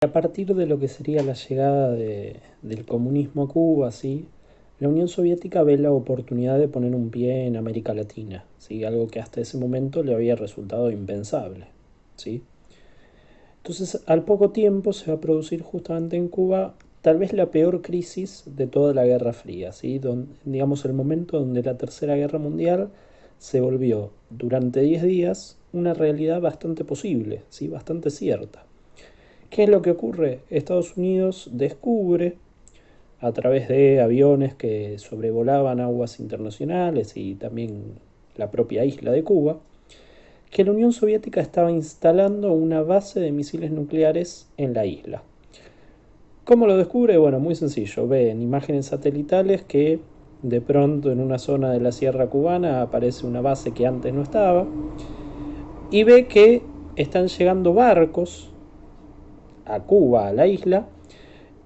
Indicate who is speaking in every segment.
Speaker 1: A partir de lo que sería la llegada del comunismo a Cuba, ¿sí? La Unión Soviética ve la oportunidad de poner un pie en América Latina, ¿sí? Algo que hasta ese momento le había resultado impensable, ¿sí? Entonces, al poco tiempo se va a producir justamente en Cuba tal vez la peor crisis de toda la Guerra Fría, ¿sí? Digamos el momento donde la Tercera Guerra Mundial se volvió durante 10 días una realidad bastante posible, ¿sí? Bastante cierta. ¿Qué es lo que ocurre? Estados Unidos descubre, a través de aviones que sobrevolaban aguas internacionales y también la propia isla de Cuba, que la Unión Soviética estaba instalando una base de misiles nucleares en la isla. ¿Cómo lo descubre? Bueno, muy sencillo. Ve en imágenes satelitales que de pronto en una zona de la Sierra Cubana aparece una base que antes no estaba y ve que están llegando barcos a Cuba, a la isla,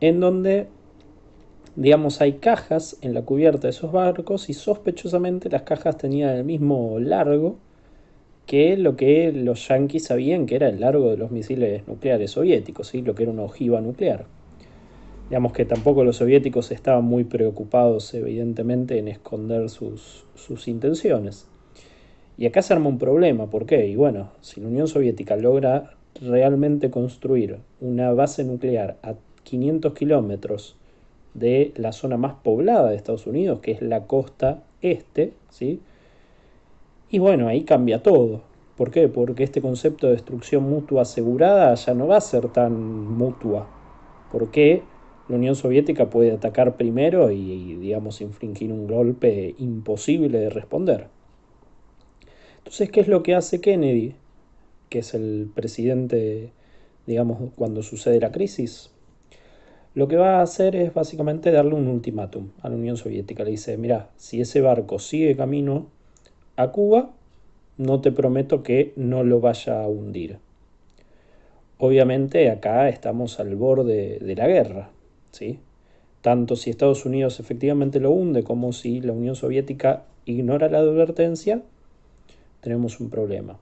Speaker 1: en donde digamos, hay cajas en la cubierta de esos barcos y sospechosamente las cajas tenían el mismo largo que lo que los yanquis sabían que era el largo de los misiles nucleares soviéticos, ¿sí? Lo que era una ojiva nuclear. Digamos que tampoco los soviéticos estaban muy preocupados, evidentemente, en esconder sus intenciones. Y acá se arma un problema, ¿por qué? Y bueno, si la Unión Soviética logra realmente construir una base nuclear a 500 kilómetros de la zona más poblada de Estados Unidos, que es la costa este, ¿sí? Y bueno, ahí cambia todo. ¿Por qué? Porque este concepto de destrucción mutua asegurada ya no va a ser tan mutua. Porque la Unión Soviética puede atacar primero y digamos, infligir un golpe imposible de responder. Entonces, ¿qué es lo que hace Kennedy, que es el presidente, digamos, cuando sucede la crisis? Lo que va a hacer es básicamente darle un ultimátum a la Unión Soviética. Le dice, mira, si ese barco sigue camino a Cuba, no te prometo que no lo vaya a hundir. Obviamente acá estamos al borde de la guerra, ¿sí? Tanto si Estados Unidos efectivamente lo hunde como si la Unión Soviética ignora la advertencia, tenemos un problema.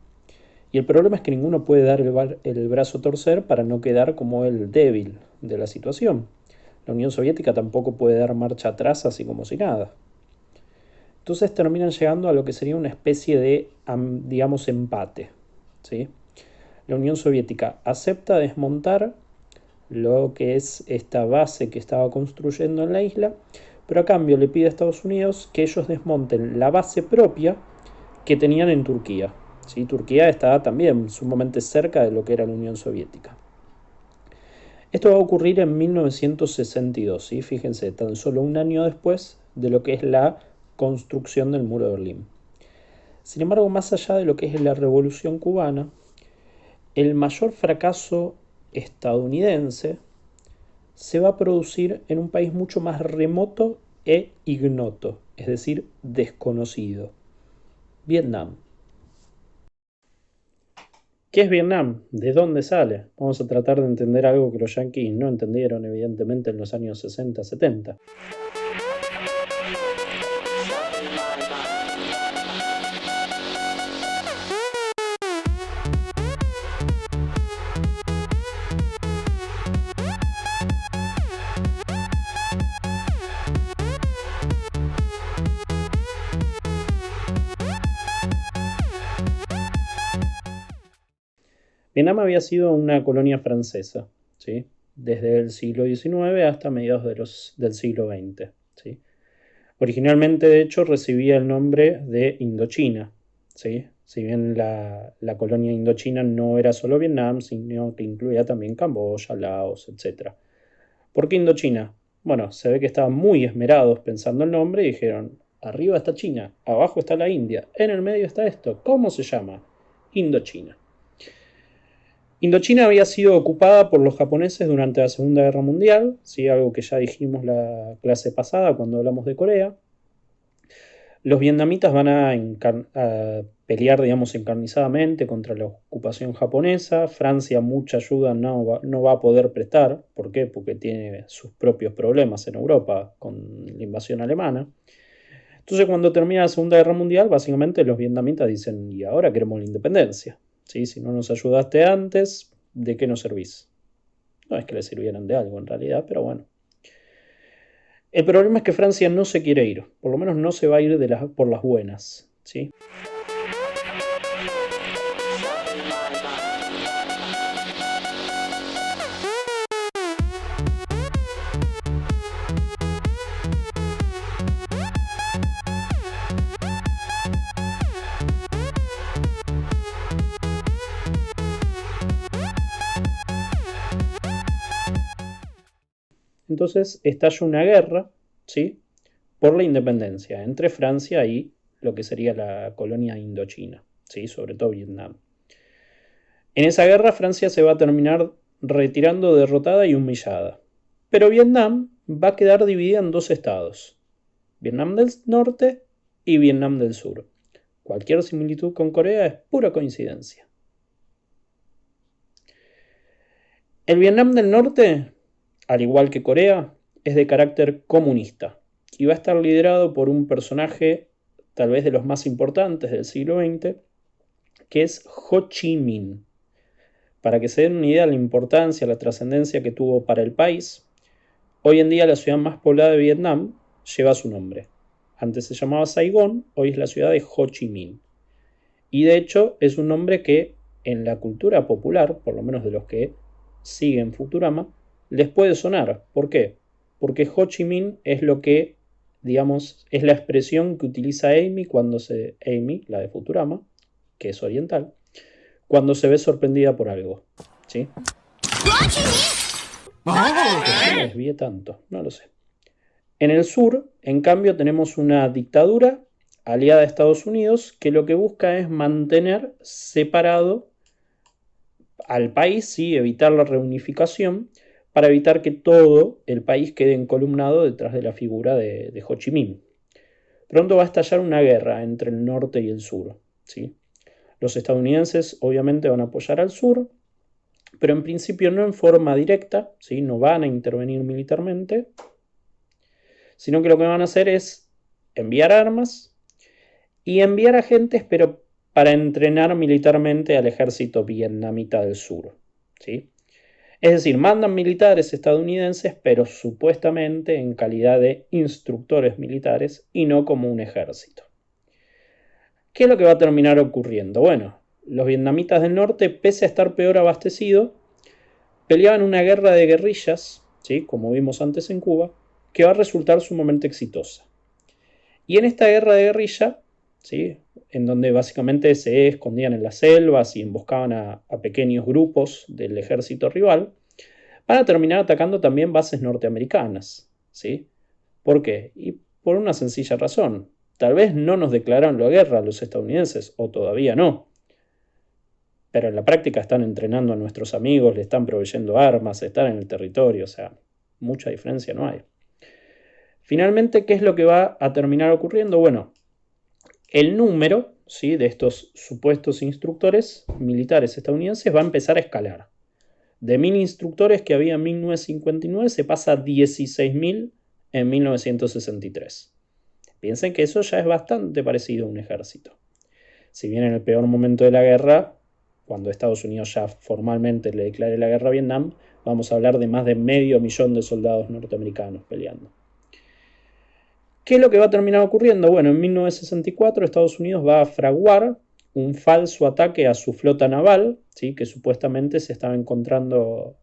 Speaker 1: Y el problema es que ninguno puede dar el brazo a torcer para no quedar como el débil de la situación. La Unión Soviética tampoco puede dar marcha atrás así como si nada. Entonces terminan llegando a lo que sería una especie de, digamos, empate, ¿sí? La Unión Soviética acepta desmontar lo que es esta base que estaba construyendo en la isla, pero a cambio le pide a Estados Unidos que ellos desmonten la base propia que tenían en Turquía, ¿sí? Turquía estaba también sumamente cerca de lo que era la Unión Soviética. Esto va a ocurrir en 1962, ¿sí? Fíjense, tan solo un año después de lo que es la construcción del muro de Berlín. Sin embargo, más allá de lo que es la revolución cubana, el mayor fracaso estadounidense se va a producir en un país mucho más remoto e ignoto, es decir, desconocido, Vietnam. ¿Qué es Vietnam? ¿De dónde sale? Vamos a tratar de entender algo que los yanquis no entendieron, evidentemente, en los años 60-70. Vietnam había sido una colonia francesa, ¿sí? Desde el siglo XIX hasta mediados del siglo XX, ¿sí? Originalmente, de hecho, recibía el nombre de Indochina, ¿sí? Si bien la colonia indochina no era solo Vietnam, sino que incluía también Camboya, Laos, etc. ¿Por qué Indochina? Bueno, se ve que estaban muy esmerados pensando el nombre y dijeron, arriba está China, abajo está la India, en el medio está esto, ¿cómo se llama? Indochina. Indochina había sido ocupada por los japoneses durante la Segunda Guerra Mundial, ¿sí? Algo que ya dijimos la clase pasada cuando hablamos de Corea. Los vietnamitas van a pelear, digamos, encarnizadamente contra la ocupación japonesa. Francia mucha ayuda no va a poder prestar. ¿Por qué? Porque tiene sus propios problemas en Europa con la invasión alemana. Entonces, cuando termina la Segunda Guerra Mundial, básicamente los vietnamitas dicen, y ahora queremos la independencia. ¿Sí? Si no nos ayudaste antes, ¿de qué nos servís? No es que le sirvieran de algo en realidad, pero bueno. El problema es que Francia no se quiere ir, por lo menos no se va a ir por las buenas, ¿sí? Entonces estalla una guerra, ¿sí? Por la independencia entre Francia y lo que sería la colonia Indochina, ¿sí? Sobre todo Vietnam. En esa guerra Francia se va a terminar retirando derrotada y humillada. Pero Vietnam va a quedar dividida en dos estados, Vietnam del Norte y Vietnam del Sur. Cualquier similitud con Corea es pura coincidencia. El Vietnam del Norte, al igual que Corea, es de carácter comunista y va a estar liderado por un personaje tal vez de los más importantes del siglo XX, que es Ho Chi Minh. Para que se den una idea de la importancia, la trascendencia que tuvo para el país, hoy en día la ciudad más poblada de Vietnam lleva su nombre. Antes se llamaba Saigón, hoy es la ciudad de Ho Chi Minh. Y de hecho es un nombre que en la cultura popular, por lo menos de los que siguen Futurama, les puede sonar. ¿Por qué? Porque Ho Chi Minh es lo que, digamos, es la expresión que utiliza Amy Amy, la de Futurama, que es oriental, cuando se ve sorprendida por algo. ¿Sí? No me desvíe tanto, no lo sé. En el sur, en cambio, tenemos una dictadura aliada a Estados Unidos que lo que busca es mantener separado al país, ¿sí? Evitar la reunificación, para evitar que todo el país quede encolumnado detrás de la figura de Ho Chi Minh. Pronto va a estallar una guerra entre el norte y el sur, ¿sí? Los estadounidenses obviamente van a apoyar al sur, pero en principio no en forma directa, ¿sí? No van a intervenir militarmente, sino que lo que van a hacer es enviar armas y enviar agentes, pero para entrenar militarmente al ejército vietnamita del sur, ¿sí? Es decir, mandan militares estadounidenses, pero supuestamente en calidad de instructores militares y no como un ejército. ¿Qué es lo que va a terminar ocurriendo? Bueno, los vietnamitas del norte, pese a estar peor abastecidos, peleaban una guerra de guerrillas, ¿sí? Como vimos antes en Cuba, que va a resultar sumamente exitosa. Y en esta guerra de guerrilla, ¿sí? En donde básicamente se escondían en las selvas y emboscaban a pequeños grupos del ejército rival, van a terminar atacando también bases norteamericanas, ¿sí? ¿Por qué? Y por una sencilla razón. Tal vez no nos declararon la guerra a los estadounidenses, o todavía no, pero en la práctica están entrenando a nuestros amigos, le están proveyendo armas, están en el territorio, o sea, mucha diferencia no hay. Finalmente, ¿qué es lo que va a terminar ocurriendo? Bueno, el número, ¿sí? De estos supuestos instructores militares estadounidenses va a empezar a escalar. De 1.000 instructores que había en 1959 se pasa a 16.000 en 1963. Piensen que eso ya es bastante parecido a un ejército. Si bien en el peor momento de la guerra, cuando Estados Unidos ya formalmente le declare la guerra a Vietnam, vamos a hablar de más de 500.000 de soldados norteamericanos peleando. ¿Qué es lo que va a terminar ocurriendo? Bueno, en 1964 Estados Unidos va a fraguar un falso ataque a su flota naval, ¿sí? Que supuestamente se estaba encontrando,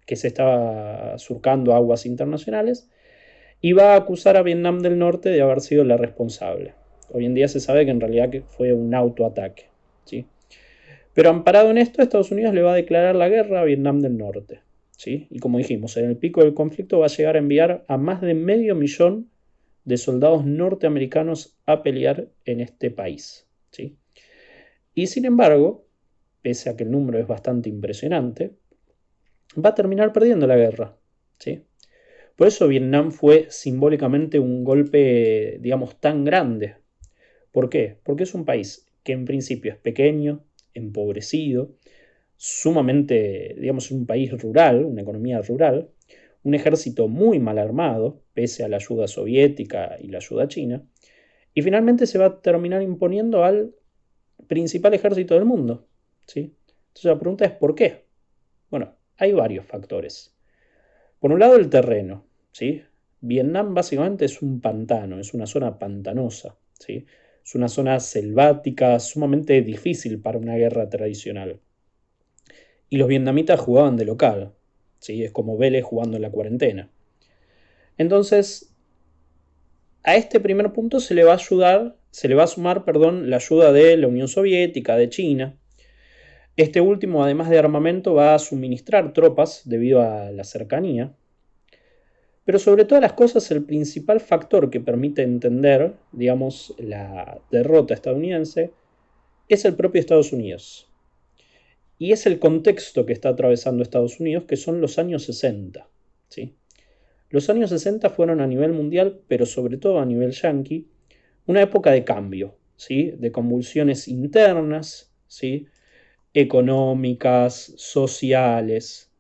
Speaker 1: que se estaba surcando aguas internacionales, y va a acusar a Vietnam del Norte de haber sido la responsable. Hoy en día se sabe que en realidad fue un autoataque, ¿sí? Pero amparado en esto, Estados Unidos le va a declarar la guerra a Vietnam del Norte, ¿sí? Y como dijimos, en el pico del conflicto va a llegar a enviar a más de 500.000 de soldados norteamericanos a pelear en este país, ¿sí? Y sin embargo, pese a que el número es bastante impresionante, va a terminar perdiendo la guerra, ¿sí? Por eso Vietnam fue simbólicamente un golpe, digamos, tan grande. ¿Por qué? Porque es un país que en principio es pequeño, empobrecido, sumamente, digamos, un país rural, una economía rural, un ejército muy mal armado, pese a la ayuda soviética y la ayuda china, y finalmente se va a terminar imponiendo al principal ejército del mundo, ¿sí? Entonces la pregunta es ¿por qué? Bueno, hay varios factores. Por un lado el terreno, ¿sí? Vietnam básicamente es un pantano, es una zona pantanosa, ¿sí? Es una zona selvática, sumamente difícil para una guerra tradicional. Y los vietnamitas jugaban de local, ¿sí? Es como Vélez jugando en la cuarentena. Entonces, a este primer punto se le va a sumar, la ayuda de la Unión Soviética, de China. Este último, además de armamento, va a suministrar tropas debido a la cercanía. Pero sobre todas las cosas, el principal factor que permite entender, digamos, la derrota estadounidense es el propio Estados Unidos. Y es el contexto que está atravesando Estados Unidos, que son los años 60, ¿sí? Los años 60 fueron a nivel mundial, pero sobre todo a nivel yanqui, una época de cambio, ¿sí? De convulsiones internas, ¿sí? Económicas, sociales.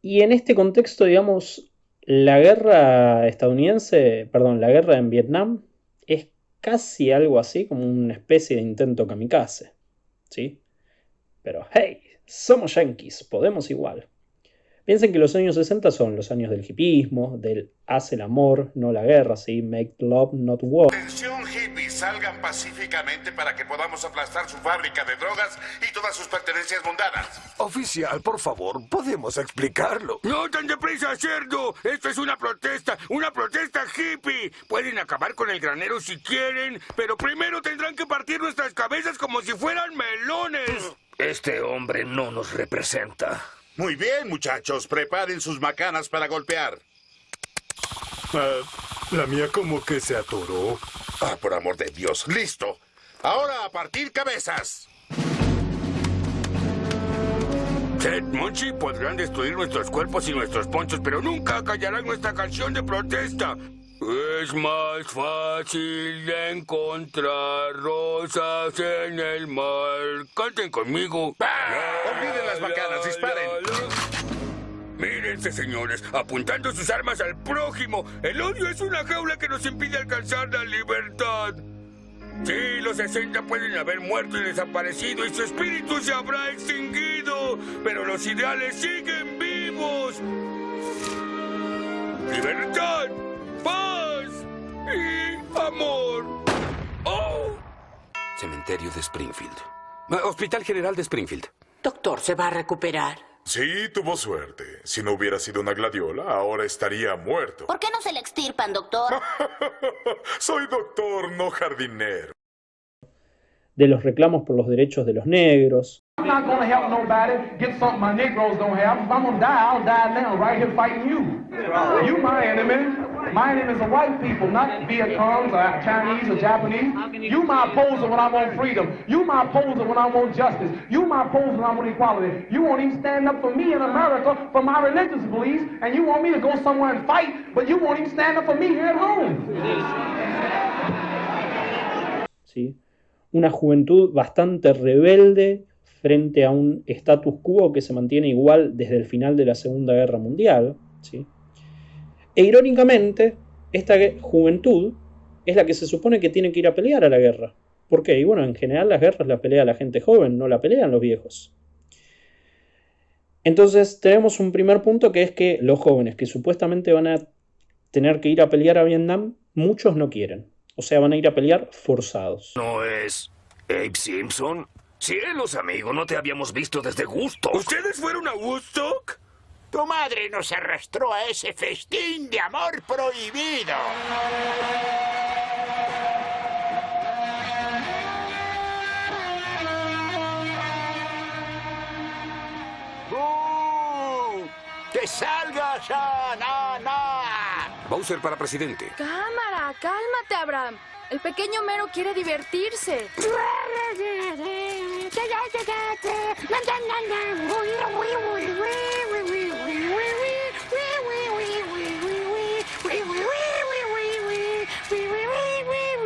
Speaker 1: Y en este contexto, digamos, la guerra en Vietnam es casi algo así como una especie de intento kamikaze, ¿sí? Pero hey, somos yanquis, podemos igual. Piensen que los años 60 son los años del hipismo, del haz el amor, no la guerra, ¿sí? Make love, not war.
Speaker 2: Atención, hippies, salgan pacíficamente para que podamos aplastar su fábrica de drogas y todas sus pertenencias mundanas.
Speaker 3: Oficial, por favor, podemos explicarlo.
Speaker 4: ¡No tan deprisa, cerdo! ¡Esto es una protesta hippie! Pueden acabar con el granero si quieren, pero primero tendrán que partir nuestras cabezas como si fueran melones.
Speaker 5: Este hombre no nos representa.
Speaker 2: Muy bien, muchachos, preparen sus macanas para golpear.
Speaker 3: La mía como que se atoró.
Speaker 2: Ah, por amor de Dios, listo. Ahora a partir cabezas.
Speaker 4: Ted, Monchi, podrán destruir nuestros cuerpos y nuestros ponchos, pero nunca callarán nuestra canción de protesta. Es más fácil encontrar rosas en el mar. Canten conmigo.
Speaker 2: Olviden las macanas, disparen.
Speaker 4: Mírense, señores, apuntando sus armas al prójimo. El odio es una jaula que nos impide alcanzar la libertad. Sí, los 60 pueden haber muerto y desaparecido y su espíritu se habrá extinguido, pero los ideales siguen vivos. Libertad, paz y amor. ¡Oh!
Speaker 5: Cementerio de Springfield. Hospital General de Springfield.
Speaker 6: Doctor, ¿se va a recuperar?
Speaker 7: Sí, tuvo suerte. Si no hubiera sido una gladiola, ahora estaría muerto.
Speaker 8: ¿Por qué no se le extirpan, doctor?
Speaker 7: Soy doctor, no jardinero.
Speaker 1: De los reclamos por los derechos de los negros.
Speaker 9: I'm not gonna help nobody get something my Negroes don't have. If I'm gonna die, I'll die now, right here fighting you. You my enemy. My enemies are white people, not Vietcongs or Chinese or Japanese. You my opposer when I want freedom. You my opposer when I want justice. You my opposer when I want equality. You won't even stand up for me in America for my religious beliefs, and you want me to go somewhere and fight, but you won't even stand up for me here at home.
Speaker 1: ¿Sí? Una juventud bastante rebelde frente a un status quo que se mantiene igual desde el final de la Segunda Guerra Mundial, ¿sí? E irónicamente, esta juventud es la que se supone que tiene que ir a pelear a la guerra. ¿Por qué? Y bueno, en general las guerras las pelea la gente joven, no la pelean los viejos. Entonces tenemos un primer punto que es que los jóvenes que supuestamente van a tener que ir a pelear a Vietnam, muchos no quieren. O sea, van a ir a pelear forzados.
Speaker 5: ¿No es Abe Simpson? Cielos, amigo, no te habíamos visto desde Woodstock.
Speaker 4: ¿Ustedes fueron a Woodstock?
Speaker 10: Tu madre nos arrastró a ese festín de amor prohibido. ¡Que salga ya, nana!
Speaker 5: Bowser para presidente.
Speaker 11: Cámara, cálmate, Abraham. El pequeño Mero quiere divertirse.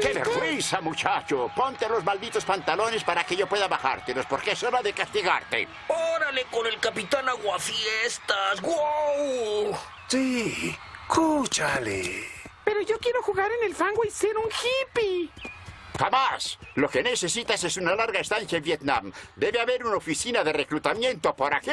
Speaker 10: ¡Qué vergüenza, muchacho! Ponte los malditos pantalones para que yo pueda bajártelos, porque es hora de castigarte.
Speaker 5: ¡Órale con el Capitán Aguafiestas! ¡Wow!
Speaker 3: Sí, escúchale.
Speaker 6: Pero yo quiero jugar en el fango y ser un hippie.
Speaker 10: ¡Jamás! Lo que necesitas es una larga estancia en Vietnam. Debe haber una oficina de reclutamiento por aquí.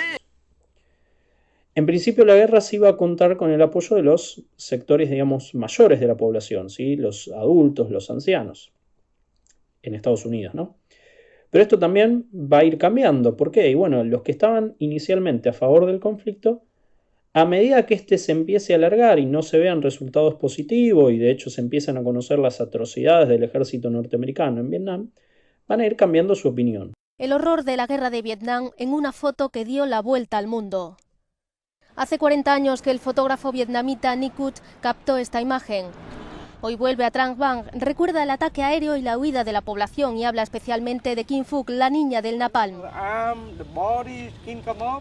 Speaker 1: En principio la guerra sí iba a contar con el apoyo de los sectores, digamos, mayores de la población, ¿sí? Los adultos, los ancianos, en Estados Unidos, ¿no? Pero esto también va a ir cambiando. ¿Por qué? Y bueno, los que estaban inicialmente a favor del conflicto, a medida que este se empiece a alargar y no se vean resultados positivos y de hecho se empiezan a conocer las atrocidades del ejército norteamericano en Vietnam, van a ir cambiando su opinión.
Speaker 12: El horror de la guerra de Vietnam en una foto que dio la vuelta al mundo. Hace 40 años que el fotógrafo vietnamita Nick Cut captó esta imagen. Hoy vuelve a Trang Bang, recuerda el ataque aéreo y la huida de la población y habla especialmente de Kim Phuc, la niña del napalm.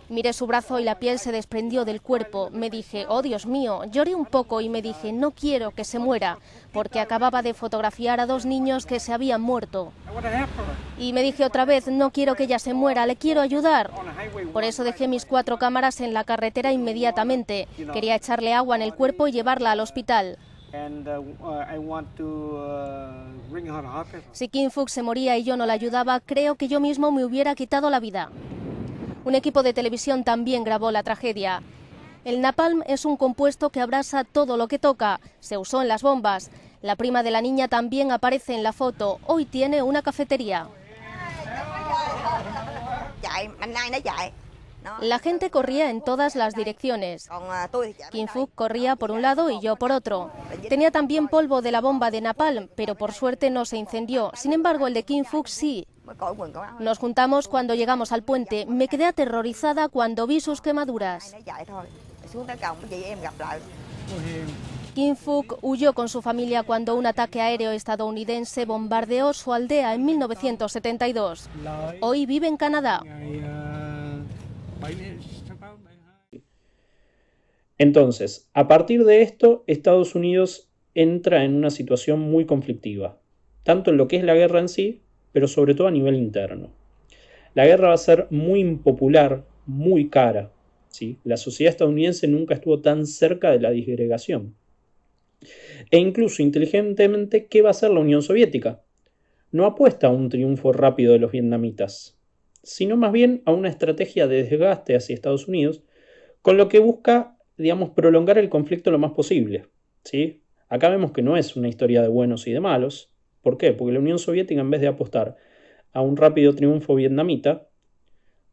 Speaker 12: Miré su brazo y la piel se desprendió del cuerpo. Me dije, oh Dios mío, lloré un poco y me dije, no quiero que se muera, porque acababa de fotografiar a 2 niños que se habían muerto. Y me dije otra vez, no quiero que ella se muera, le quiero ayudar. Por eso dejé mis 4 cámaras en la carretera inmediatamente. Quería echarle agua en el cuerpo y llevarla al hospital. Si Kim Phuc se moría y yo no la ayudaba, creo que yo mismo me hubiera quitado la vida. Un equipo de televisión también grabó la tragedia. El napalm es un compuesto que abrasa todo lo que toca. Se usó en las bombas. La prima de la niña también aparece en la foto. Hoy tiene una cafetería. La gente corría en todas las direcciones. Kim Phuc corría por un lado y yo por otro. Tenía también polvo de la bomba de napalm, pero por suerte no se incendió. Sin embargo, el de Kim Phuc sí. Nos juntamos cuando llegamos al puente. Me quedé aterrorizada cuando vi sus quemaduras. Kim Phuc huyó con su familia cuando un ataque aéreo estadounidense bombardeó su aldea en 1972. Hoy vive en Canadá.
Speaker 1: Entonces, a partir de esto, Estados Unidos entra en una situación muy conflictiva, tanto en lo que es la guerra en sí, pero sobre todo a nivel interno. La guerra va a ser muy impopular, muy cara, ¿sí? La sociedad estadounidense nunca estuvo tan cerca de la disgregación. E incluso inteligentemente, ¿qué va a hacer la Unión Soviética? No apuesta a un triunfo rápido de los vietnamitas, sino más bien a una estrategia de desgaste hacia Estados Unidos, con lo que busca, digamos, prolongar el conflicto lo más posible, ¿sí? Acá vemos que no es una historia de buenos y de malos. ¿Por qué? Porque la Unión Soviética, en vez de apostar a un rápido triunfo vietnamita,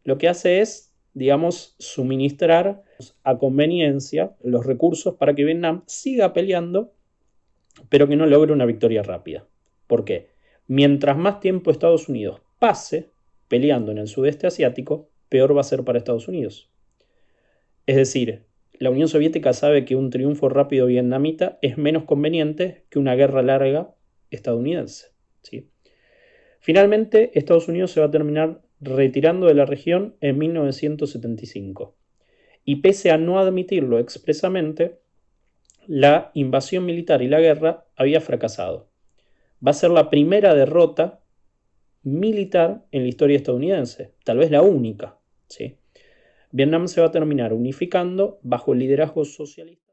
Speaker 1: lo que hace es, digamos, suministrar a conveniencia los recursos para que Vietnam siga peleando, pero que no logre una victoria rápida. ¿Por qué? Mientras más tiempo Estados Unidos pase peleando en el sudeste asiático, peor va a ser para Estados Unidos. Es decir, la Unión Soviética sabe que un triunfo rápido vietnamita es menos conveniente que una guerra larga estadounidense, ¿sí? Finalmente, Estados Unidos se va a terminar retirando de la región en 1975. Y pese a no admitirlo expresamente, la invasión militar y la guerra había fracasado. Va a ser la primera derrota militar en la historia estadounidense, tal vez la única, ¿sí? Vietnam se va a terminar unificando bajo el liderazgo socialista.